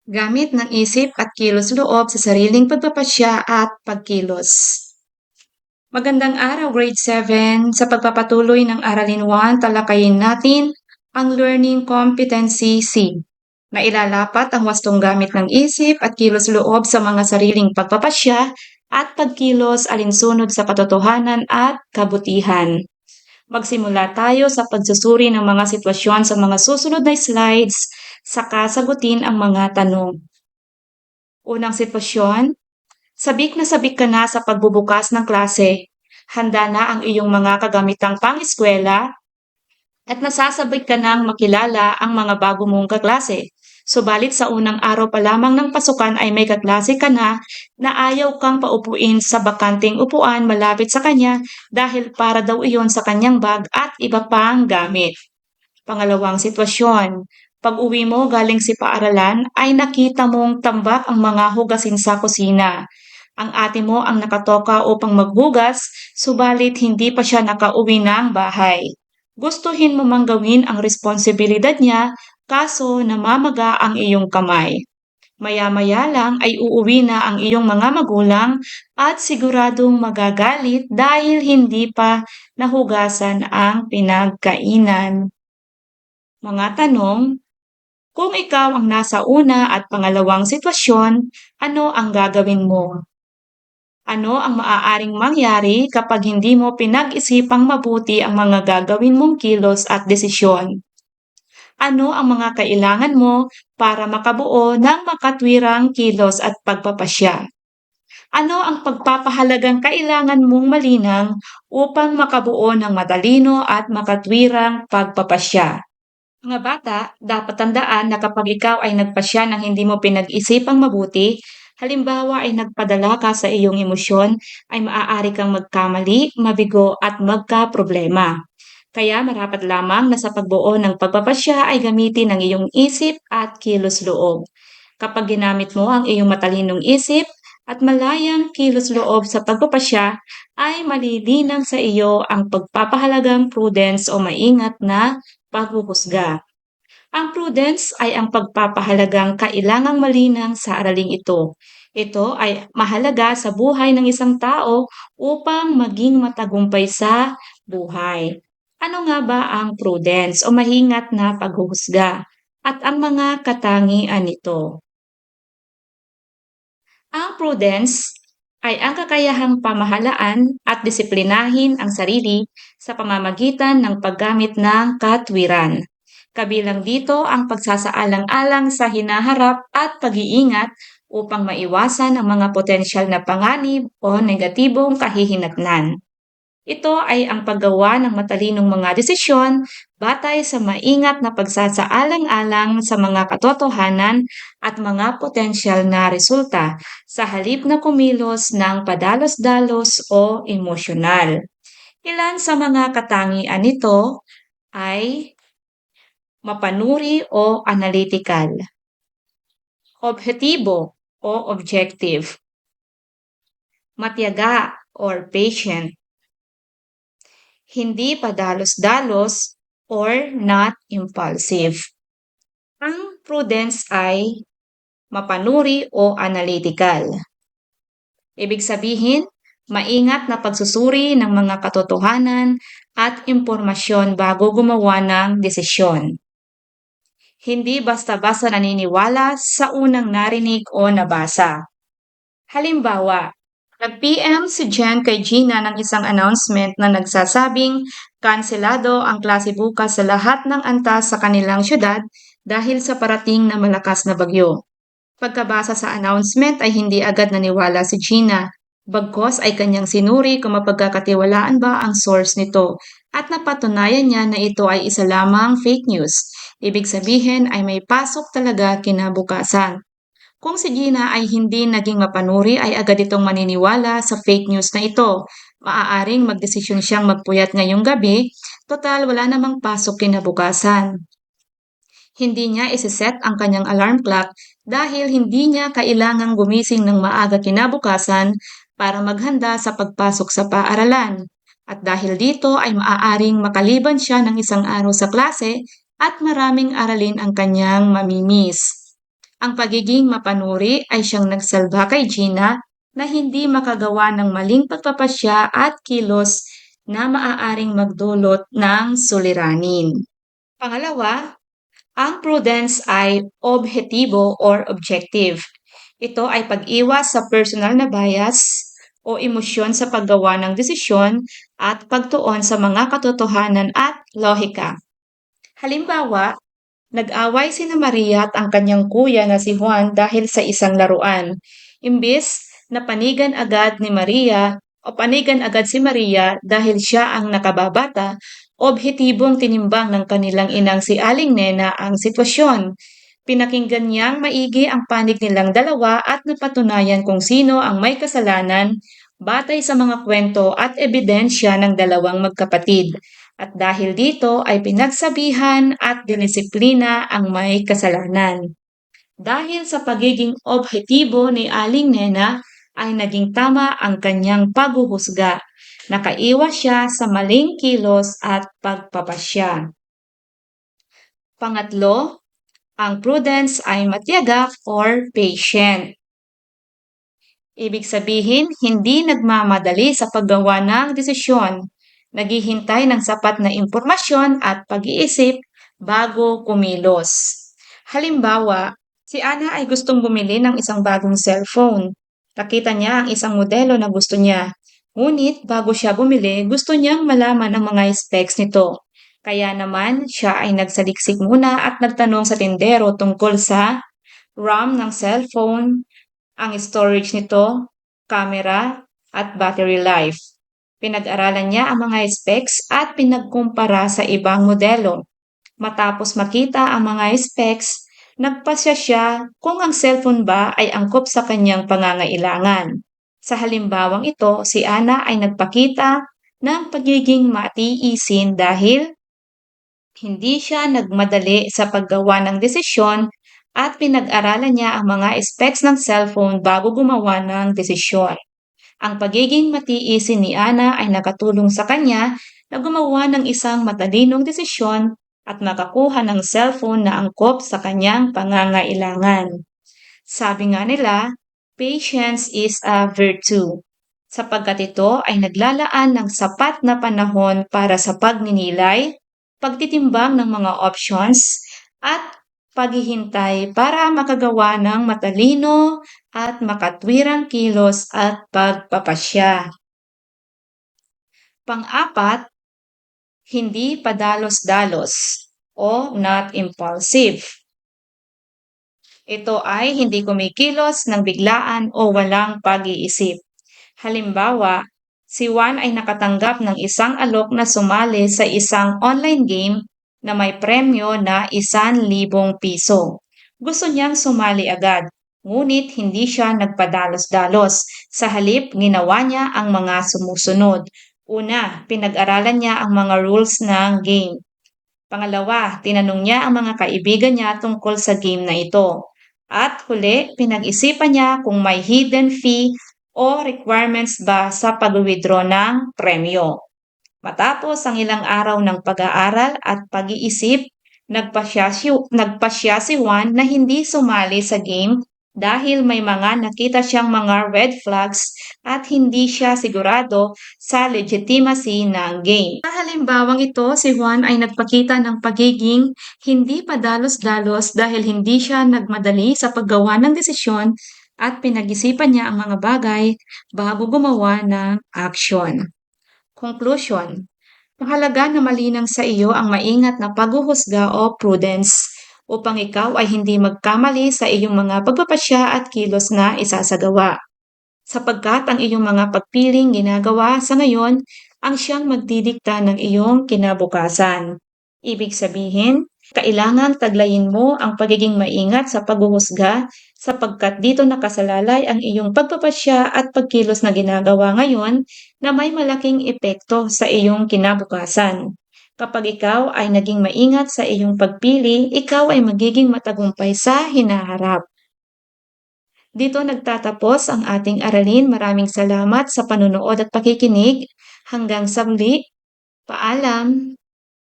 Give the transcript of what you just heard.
Gamit ng isip at kilos-loob sa sariling pagpapasya at pagkilos. Magandang araw, Grade 7. Sa pagpapatuloy ng Aralin 1, talakayin natin ang Learning Competency C na ilalapat ang wastong gamit ng isip at kilos-loob sa mga sariling pagpapasya at pagkilos alinsunod sa katotohanan at kabutihan. Magsimula tayo sa pagsusuri ng mga sitwasyon sa mga susunod na slides, saka sagutin ang mga tanong. Unang sitwasyon, sabik na sabik ka na sa pagbubukas ng klase. Handa na ang iyong mga kagamitang pang-eskwela at nasasabik ka nang makilala ang mga bago mong kaklase. Subalit sa unang araw pa lamang ng pasukan ay may kaklase ka na ayaw kang paupuin sa bakanting upuan malapit sa kanya dahil para daw iyon sa kanyang bag at iba pang gamit. Pangalawang sitwasyon, pag-uwi mo galing sa paaralan ay nakita mong tambak ang mga hugasin sa kusina. Ang ate mo ang nakatoka upang maghugas, subalit hindi pa siya nakauwi ng bahay. Gustuhin mo mang gawin ang responsibilidad niya, kaso namamaga ang iyong kamay. Maya-maya lang ay uuwi na ang iyong mga magulang at siguradong magagalit dahil hindi pa nahugasan ang pinagkainan. Mga tanong, kung ikaw ang nasa una at pangalawang sitwasyon, ano ang gagawin mo? Ano ang maaaring mangyari kapag hindi mo pinag-isipang mabuti ang mga gagawin mong kilos at desisyon? Ano ang mga kailangan mo para makabuo ng makatwirang kilos at pagpapasya? Ano ang pagpapahalagang kailangan mong malinang upang makabuo ng matalino at makatwirang pagpapasya? Mga bata, dapat tandaan na kapag ikaw ay nagpasya ng hindi mo pinag-isipang mabuti, halimbawa ay nagpadala ka sa iyong emosyon, ay maaari kang magkamali, mabigo at magka-problema. Kaya marapat lamang na sa pagbuo ng pagpapasya ay gamitin ang iyong isip at kilos-loob. Kapag ginamit mo ang iyong matalinong isip at malayang kilos-loob sa pagpapasya, ay malilinang sa iyo ang pagpapahalagang prudence o maingat na paghuhusga. Ang prudence ay ang pagpapahalagang kailangang malinang sa araling ito. Ito ay mahalaga sa buhay ng isang tao upang maging matagumpay sa buhay. Ano nga ba ang prudence o maingat na paghuhusga at ang mga katangian nito? Ang prudence ay ang kakayahang pamahalaan at disiplinahin ang sarili sa pamamagitan ng paggamit ng katwiran. Kabilang dito ang pagsasaalang-alang sa hinaharap at pag-iingat upang maiwasan ang mga potensyal na panganib o negatibong kahihinatnan. Ito ay ang paggawa ng matalinong mga desisyon batay sa maingat na pagsasaalang-alang sa mga katotohanan at mga potensyal na resulta sa halip na kumilos ng padalos-dalos o emosyonal. Ilan sa mga katangian nito ay mapanuri o analytical, objektibo o objective, matiyaga or patient, hindi padalos-dalos or not impulsive. Ang prudence ay mapanuri o analytical. Ibig sabihin, maingat na pagsusuri ng mga katotohanan at impormasyon bago gumawa ng desisyon. Hindi basta-basta naniniwala sa unang narinig o nabasa. Halimbawa, nag-PM si Jen kay Gina ng isang announcement na nagsasabing kanselado ang klase bukas sa lahat ng antas sa kanilang syudad dahil sa parating na malakas na bagyo. Pagkabasa sa announcement ay hindi agad naniwala si Gina, bagkos ay kanyang sinuri kung mapagkakatiwalaan ba ang source nito at napatunayan niya na ito ay isa lamang fake news. Ibig sabihin ay may pasok talaga kinabukasan. Kung si Gina ay hindi naging mapanuri ay agad itong maniniwala sa fake news na ito. Maaaring magdesisyon siyang magpuyat ngayong gabi, total wala namang pasok kinabukasan. Hindi niya isiset ang kanyang alarm clock dahil hindi niya kailangang gumising ng maaga kinabukasan para maghanda sa pagpasok sa paaralan. At dahil dito ay maaaring makaliban siya ng isang araw sa klase at maraming aralin ang kanyang mamimiss. Ang pagiging mapanuri ay siyang nagsalba kay Gina na hindi makagawa ng maling pagpapasya at kilos na maaaring magdulot ng suliranin. Pangalawa, ang prudence ay objektibo or objective. Ito ay pag-iwas sa personal na bias o emosyon sa paggawa ng desisyon at pagtuon sa mga katotohanan at lohika. Halimbawa, nag-away sina Maria at ang kanyang kuya na si Juan dahil sa isang laruan. Imbis na panigan agad ni Maria o panigan agad si Maria dahil siya ang nakababata, obhetibong tinimbang ng kanilang inang si Aling Nena ang sitwasyon. Pinakinggan niyang maigi ang panig nilang dalawa at napatunayan kung sino ang may kasalanan batay sa mga kwento at ebidensya ng dalawang magkapatid. At dahil dito ay pinagsabihan at dinisiplina ang may kasalanan. Dahil sa pagiging objektibo ni Aling Nena ay naging tama ang kanyang paghuhusga. Nakaiwas siya sa maling kilos at pagpapasya. Pangatlo, ang prudence ay matyaga or patient. Ibig sabihin, hindi nagmamadali sa paggawa ng desisyon. Naghihintay ng sapat na impormasyon at pag-iisip bago kumilos. Halimbawa, si Ana ay gustong bumili ng isang bagong cellphone. Nakita niya ang isang modelo na gusto niya. Ngunit bago siya bumili, gusto niyang malaman ang mga specs nito. Kaya naman, siya ay nagsaliksik muna at nagtanong sa tindero tungkol sa RAM ng cellphone, ang storage nito, camera, at battery life. Pinag-aralan niya ang mga specs at pinagkumpara sa ibang modelo. Matapos makita ang mga specs, nagpasya siya kung ang cellphone ba ay angkop sa kanyang pangangailangan. Sa halimbawang ito, si Ana ay nagpakita ng pagiging matiisin dahil hindi siya nagmadali sa paggawa ng desisyon at pinag-aralan niya ang mga specs ng cellphone bago gumawa ng desisyon. Ang pagiging matiisin ni Ana ay nakatulong sa kanya na gumawa ng isang matalinong desisyon at makakuha ng cellphone na angkop sa kanyang pangangailangan. Sabi nga nila, patience is a virtue, sapagkat ito ay naglalaan ng sapat na panahon para sa pagninilay, pagtitimbang ng mga options, at paghihintay para makagawa ng matalino at makatwirang kilos at pagpapasya. Pang-apat, hindi padalos-dalos o not impulsive. Ito ay hindi kumikilos ng biglaan o walang pag-iisip. Halimbawa, si Juan ay nakatanggap ng isang alok na sumali sa isang online game na may premyo na 1,000 piso. Gusto niyang sumali agad, ngunit hindi siya nagpadalos-dalos. Sa halip, ginawa niya ang mga sumusunod. Una, pinag-aralan niya ang mga rules ng game. Pangalawa, tinanong niya ang mga kaibigan niya tungkol sa game na ito. At huli, pinag-isipan niya kung may hidden fee o requirements ba sa pag-withdraw ng premyo. Matapos ang ilang araw ng pag-aaral at pag-iisip, nagpasya si Juan na hindi sumali sa game dahil may mga nakita siyang mga red flags at hindi siya sigurado sa legitimacy ng game. Sa halimbawang ito, si Juan ay nagpakita ng pagiging hindi padalos-dalos dahil hindi siya nagmadali sa paggawa ng desisyon at pinag-isipan niya ang mga bagay bago gumawa ng aksyon. Conclusion. Mahalaga na malinang sa iyo ang maingat na paghuhusga o prudence upang ikaw ay hindi magkamali sa iyong mga pagpapasya at kilos na isasagawa. Sapagkat ang iyong mga pagpiling ginagawa sa ngayon ang siyang magdidikta ng iyong kinabukasan. Ibig sabihin, kailangang taglayin mo ang pagiging maingat sa paghuhusga sapagkat dito nakasalalay ang iyong pagpapasya at pagkilos na ginagawa ngayon na may malaking epekto sa iyong kinabukasan. Kapag ikaw ay naging maingat sa iyong pagpili, ikaw ay magiging matagumpay sa hinaharap. Dito nagtatapos ang ating aralin. Maraming salamat sa panunood at pakikinig. Hanggang sa muli. Paalam!